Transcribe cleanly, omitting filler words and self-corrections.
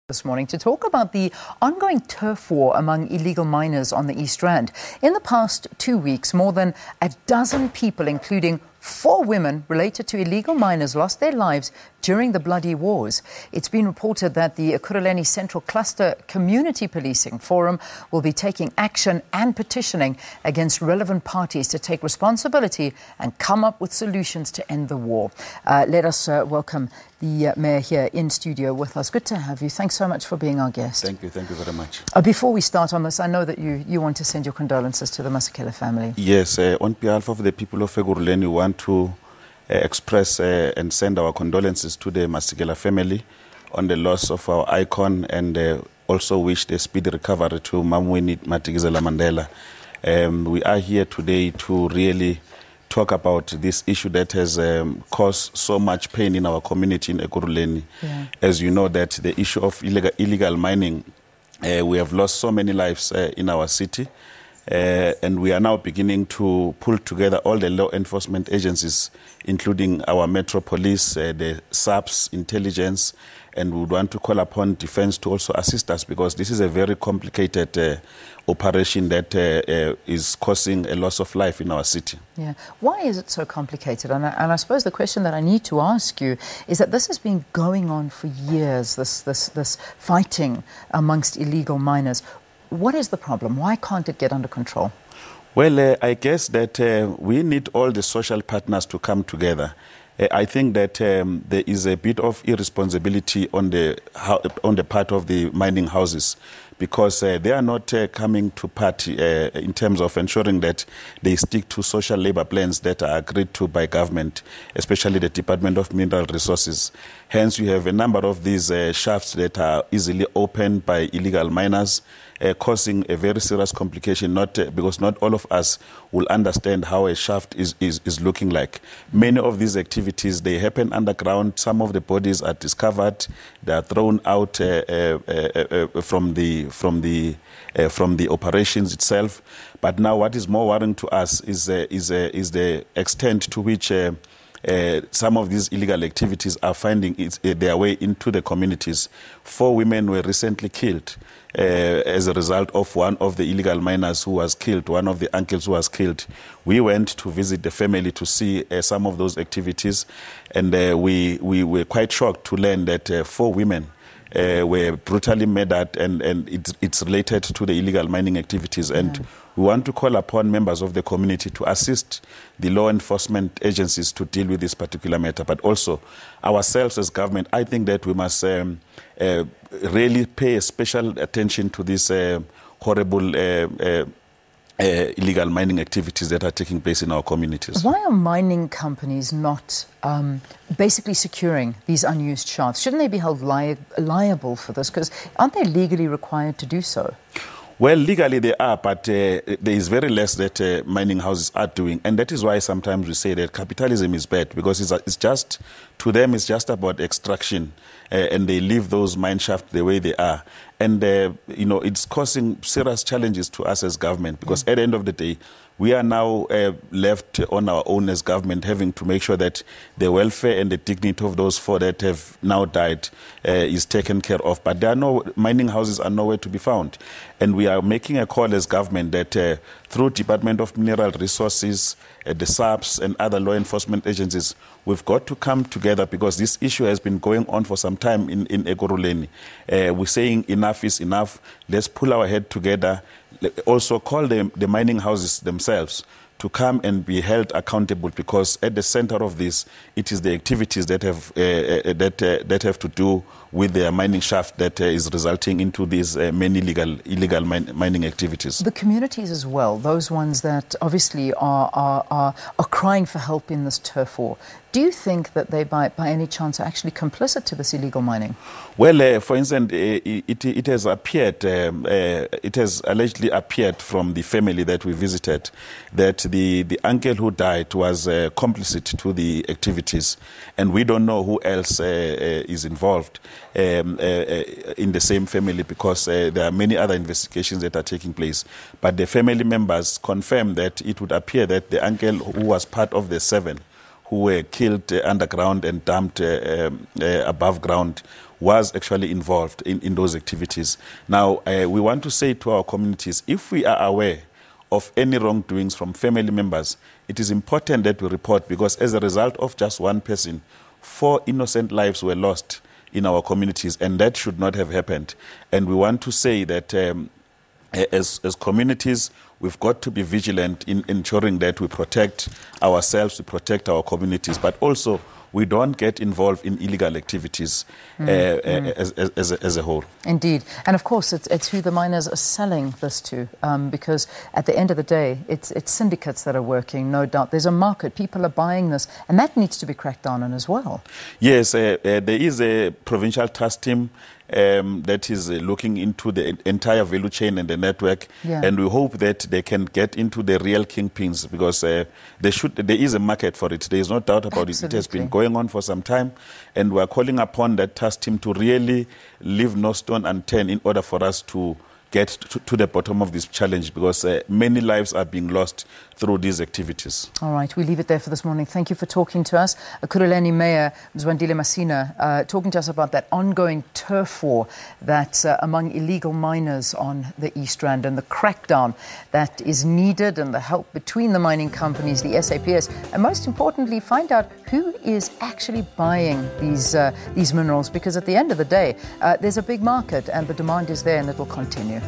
This morning to talk about the ongoing turf war among illegal miners on the East Rand. In the past 2 weeks, more than a dozen people, including 4 women related to illegal miners, lost their lives during the bloody wars. It's been reported that the Ekurhuleni Central Cluster Community Policing Forum will be taking action and petitioning against relevant parties to take responsibility and come up with solutions to end the war. Let us welcome the Mayor here in studio with us. Good to have you. Thanks so much for being our guest. Thank you very much. Before we start on this, I know that you want to send your condolences to the Masikela family. Yes, on behalf of the people of Ekurhuleni, we want to express and send our condolences to the Masikela family on the loss of our icon, and also wish the speedy recovery to Mzwandile Masina. We are here today to really talk about this issue that has caused so much pain in our community in Ekurhuleni. Yeah. As you know, that the issue of illegal mining, we have lost so many lives in our city. And we are now beginning to pull together all the law enforcement agencies, including our Metro Police, the SABC, intelligence, and we would want to call upon defense to also assist us, because this is a very complicated operation that is causing a loss of life in our city. Yeah. Why is it so complicated? And I suppose the question that I need to ask you is that this has been going on for years, this fighting amongst illegal miners. What is the problem? Why can't it get under control? Well, I guess that we need all the social partners to come together. I think that there is a bit of irresponsibility on the part of the mining houses, because they are not coming to party in terms of ensuring that they stick to social labor plans that are agreed to by government, especially the Department of Mineral Resources. Hence, you have a number of these shafts that are easily opened by illegal miners, causing a very serious complication, because not all of us will understand how a shaft is looking like. Many of these activities, they happen underground. Some of the bodies are discovered. They are thrown out from the operations itself. But now what is more worrying to us is the extent to which some of these illegal activities are finding their way into the communities. 4 women were recently killed as a result of one of the illegal miners who was killed, one of the uncles who was killed. We went to visit the family to see some of those activities, and we were quite shocked to learn that 4 women were brutally murdered, and it's related to the illegal mining activities. And we want to call upon members of the community to assist the law enforcement agencies to deal with this particular matter, but also ourselves as government. I think that we must really pay special attention to this horrible illegal mining activities that are taking place in our communities. Why are mining companies not basically securing these unused shafts? Shouldn't they be held liable for this? Because aren't they legally required to do so? Well, legally they are, but there is very less that mining houses are doing. And that is why sometimes we say that capitalism is bad, because it's just, to them, it's just about extraction. And they leave those mine shafts the way they are. And, it's causing serious challenges to us as government, because at the end of the day, we are now left on our own as government, having to make sure that the welfare and the dignity of those 4 that have now died is taken care of. But mining houses are nowhere to be found. And we are making a call as government that through Department of Mineral Resources, the SABC and other law enforcement agencies, we've got to come together, because this issue has been going on for some time in Ekurhuleni. We're saying enough is enough. Let's pull our head together. Also call the mining houses themselves to come and be held accountable, because at the center of this, it is the activities that have to do with their mining shaft that is resulting into these many illegal mining activities. The communities as well, those ones that obviously are crying for help in this turf war. Do you think that they, by any chance, are actually complicit to this illegal mining? Well, for instance, it has appeared, it has allegedly appeared from the family that we visited that the uncle who died was complicit to the activities, and we don't know who else is involved in the same family, because there are many other investigations that are taking place. But the family members confirm that it would appear that the uncle who was part of the 7 who were killed underground and dumped above ground was actually involved in those activities. Now, we want to say to our communities, if we are aware of any wrongdoings from family members, it is important that we report, because as a result of just one person, 4 innocent lives were lost in our communities, and that should not have happened. And we want to say that as communities, we've got to be vigilant in ensuring that we protect ourselves, we protect our communities, but also we don't get involved in illegal activities as a whole. Indeed. And of course, it's who the miners are selling this to, because at the end of the day, it's syndicates that are working, no doubt. There's a market, people are buying this, and that needs to be cracked down on as well. Yes, there is a provincial task team that is looking into the entire value chain and the network, and we hope that they can get into the real kingpins, because there is a market for it. There is no doubt about it. It has been going on for some time, and we are calling upon that task team to really leave no stone unturned in order for us to get to the bottom of this challenge, because many lives are being lost through these activities. All right, we leave it there for this morning. Thank you for talking to us. Ekurhuleni Mayor Mzwandile Masina talking to us about that ongoing turf war that's among illegal miners on the East Rand, and the crackdown that is needed, and the help between the mining companies, the SABC, and most importantly, find out who is actually buying these minerals, because at the end of the day, there's a big market and the demand is there, and it will continue.